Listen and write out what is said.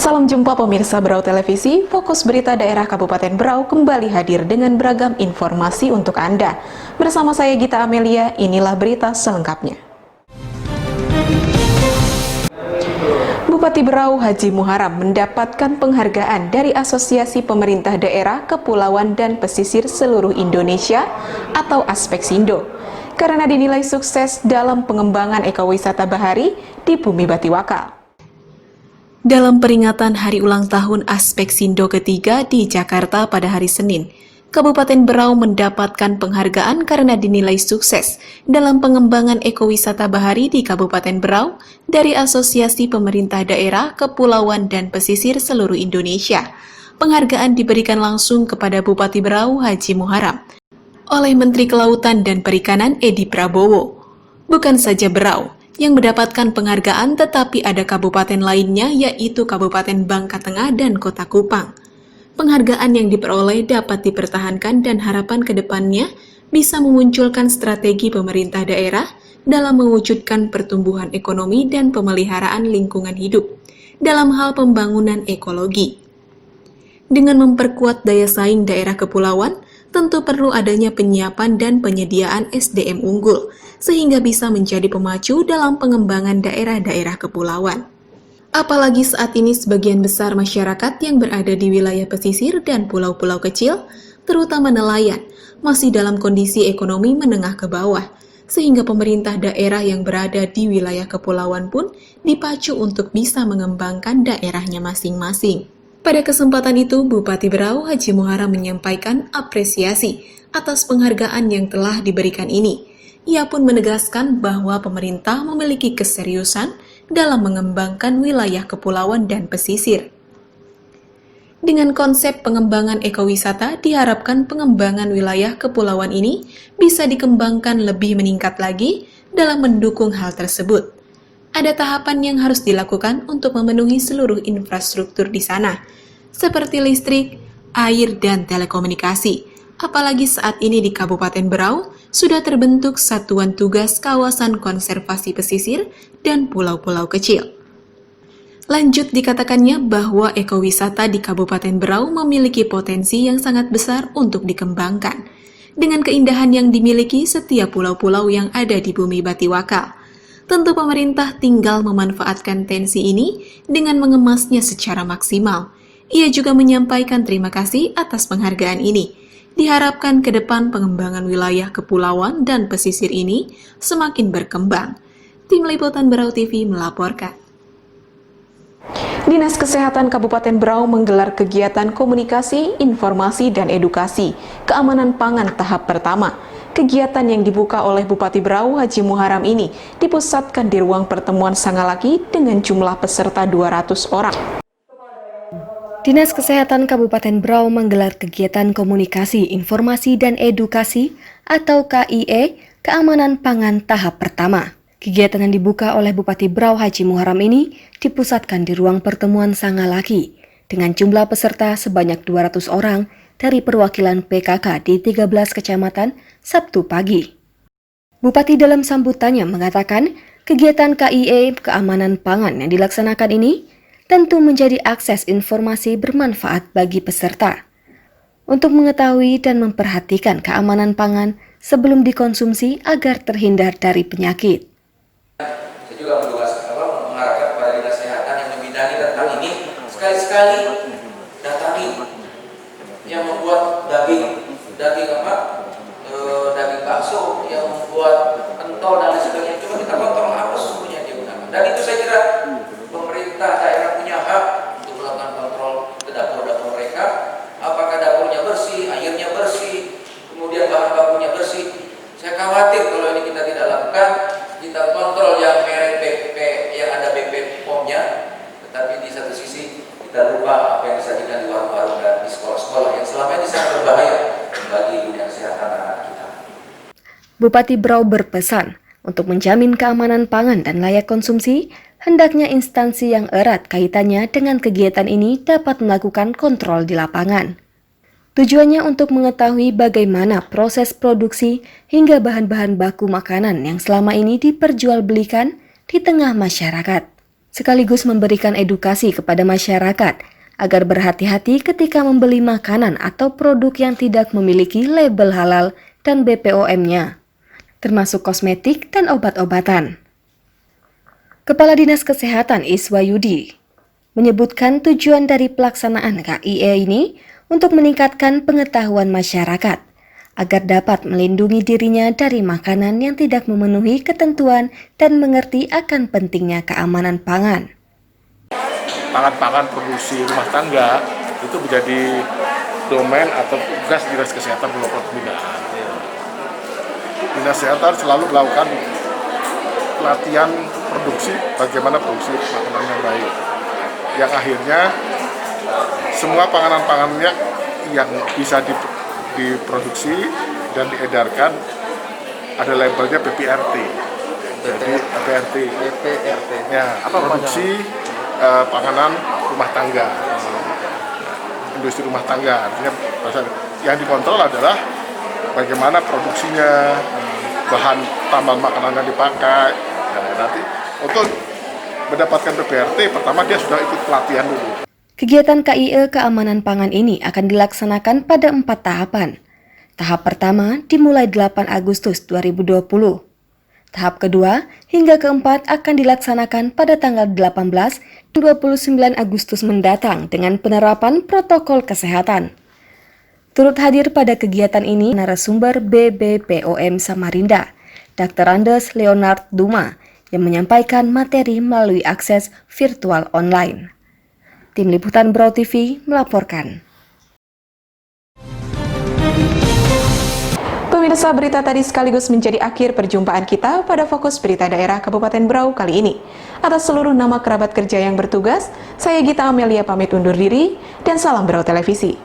Salam jumpa pemirsa Berau Televisi, Fokus Berita Daerah Kabupaten Berau kembali hadir dengan beragam informasi untuk Anda. Bersama saya Gita Amelia, inilah berita selengkapnya. Bupati Berau Haji Muharam mendapatkan penghargaan dari Asosiasi Pemerintah Daerah Kepulauan dan Pesisir Seluruh Indonesia atau Aspeksindo karena dinilai sukses dalam pengembangan ekowisata bahari di Bumi Batiwakal. Dalam peringatan Hari Ulang Tahun Aspeksindo ketiga di Jakarta pada hari Senin, Kabupaten Berau mendapatkan penghargaan karena dinilai sukses dalam pengembangan ekowisata bahari di Kabupaten Berau dari Asosiasi Pemerintah Daerah Kepulauan dan Pesisir Seluruh Indonesia. Penghargaan diberikan langsung kepada Bupati Berau Haji Muharam oleh Menteri Kelautan dan Perikanan Edi Prabowo. Bukan saja Berau yang mendapatkan penghargaan, tetapi ada kabupaten lainnya yaitu Kabupaten Bangka Tengah dan Kota Kupang. Penghargaan yang diperoleh dapat dipertahankan dan harapan ke depannya bisa memunculkan strategi pemerintah daerah dalam mewujudkan pertumbuhan ekonomi dan pemeliharaan lingkungan hidup dalam hal pembangunan ekologi. Dengan memperkuat daya saing daerah kepulauan, tentu perlu adanya penyiapan dan penyediaan SDM unggul, sehingga bisa menjadi pemacu dalam pengembangan daerah-daerah kepulauan. Apalagi saat ini sebagian besar masyarakat yang berada di wilayah pesisir dan pulau-pulau kecil, terutama nelayan, masih dalam kondisi ekonomi menengah ke bawah, sehingga pemerintah daerah yang berada di wilayah kepulauan pun dipacu untuk bisa mengembangkan daerahnya masing-masing. Pada kesempatan itu, Bupati Berau Haji Muharam menyampaikan apresiasi atas penghargaan yang telah diberikan ini. Ia pun menegaskan bahwa pemerintah memiliki keseriusan dalam mengembangkan wilayah kepulauan dan pesisir. Dengan konsep pengembangan ekowisata, diharapkan pengembangan wilayah kepulauan ini bisa dikembangkan lebih meningkat lagi dalam mendukung hal tersebut. Ada tahapan yang harus dilakukan untuk memenuhi seluruh infrastruktur di sana, seperti listrik, air, dan telekomunikasi. Apalagi saat ini di Kabupaten Berau sudah terbentuk Satuan Tugas Kawasan Konservasi Pesisir dan Pulau-Pulau Kecil. Lanjut dikatakannya bahwa ekowisata di Kabupaten Berau memiliki potensi yang sangat besar untuk dikembangkan. Dengan keindahan yang dimiliki setiap pulau-pulau yang ada di Bumi Batiwakal, tentu pemerintah tinggal memanfaatkan tensi ini dengan mengemasnya secara maksimal. Ia juga menyampaikan terima kasih atas penghargaan ini. Diharapkan ke depan pengembangan wilayah kepulauan dan pesisir ini semakin berkembang. Tim Liputan Berau TV melaporkan. Dinas Kesehatan Kabupaten Berau menggelar kegiatan komunikasi, informasi, dan edukasi keamanan pangan tahap pertama. Kegiatan yang dibuka oleh Bupati Berau Haji Muharam ini dipusatkan di ruang pertemuan Sangalaki dengan jumlah peserta 200 orang. Dinas Kesehatan Kabupaten Berau menggelar kegiatan komunikasi, informasi, dan edukasi atau KIE keamanan pangan tahap pertama. Kegiatan yang dibuka oleh Bupati Berau Haji Muharam ini dipusatkan di ruang pertemuan Sangalaki dengan jumlah peserta sebanyak 200 orang dari perwakilan PKK di 13 kecamatan Sabtu pagi. Bupati dalam sambutannya mengatakan kegiatan KIE keamanan pangan yang dilaksanakan ini tentu menjadi akses informasi bermanfaat bagi peserta untuk mengetahui dan memperhatikan keamanan pangan sebelum dikonsumsi agar terhindar dari penyakit. Saya juga mengarahkan kepada Dinas Kesehatan yang membidangi tentang ini, sekali-sekali datangi yang membuat daging bakso, yang membuat pentol dan lain sebagainya. Coba kita kontrol apa sesungguhnya yang digunakan. Dan itu saya kira pemerintah daerah punya hak untuk melakukan kontrol ke dapur-dapur mereka. Apakah dapurnya bersih, airnya bersih, kemudian bahan bakunya bersih. Saya khawatir kalau ini kita tidak lakukan, kita kontrol yang merek BP, yang ada BP POM-nya, tetapi di satu sisi kita lupa apa yang disajikan di warung-warung dan di sekolah-sekolah yang selama ini sangat berbahaya bagi dunia kesehatan anak kita. Bupati Berau berpesan untuk menjamin keamanan pangan dan layak konsumsi, hendaknya instansi yang erat kaitannya dengan kegiatan ini dapat melakukan kontrol di lapangan. Tujuannya untuk mengetahui bagaimana proses produksi hingga bahan-bahan baku makanan yang selama ini diperjualbelikan di tengah masyarakat. sekaligus memberikan edukasi kepada masyarakat agar berhati-hati ketika membeli makanan atau produk yang tidak memiliki label halal dan BPOM-nya, termasuk kosmetik dan obat-obatan. Kepala Dinas Kesehatan Iswayudi menyebutkan tujuan dari pelaksanaan KIE ini untuk meningkatkan pengetahuan masyarakat agar dapat melindungi dirinya dari makanan yang tidak memenuhi ketentuan dan mengerti akan pentingnya keamanan pangan. Pangan-pangan produksi rumah tangga itu menjadi domain atau tugas Dinas Kesehatan Kabupaten Pembinaan. Dinas Kesehatan selalu melakukan pelatihan produksi, bagaimana produksi makanan yang baik, yang akhirnya semua panganan-pangannya yang bisa diproduksi dan diedarkan ada labelnya PPRT. Jadi PPRT. Ya, produksi panganan rumah tangga. Industri rumah tangga. Artinya yang dikontrol adalah bagaimana produksinya, bahan tambahan makanan yang dipakai. Nah, nanti untuk mendapatkan PPRT pertama dia sudah ikut pelatihan dulu. Kegiatan KIE keamanan pangan ini akan dilaksanakan pada 4 tahapan. Tahap pertama dimulai 8 Agustus 2020. Tahap kedua hingga keempat akan dilaksanakan pada tanggal 18 dan 29 Agustus mendatang dengan penerapan protokol kesehatan. Turut hadir pada kegiatan ini narasumber BBPOM Samarinda, Dr. Andes Leonard Duma, yang menyampaikan materi melalui akses virtual online. Tim Liputan Brau TV melaporkan. Pemirsa, berita tadi sekaligus menjadi akhir perjumpaan kita pada Fokus Berita Daerah Kabupaten Brau kali ini. Atas seluruh nama kerabat kerja yang bertugas, saya Gita Amelia pamit undur diri dan salam Brau Televisi.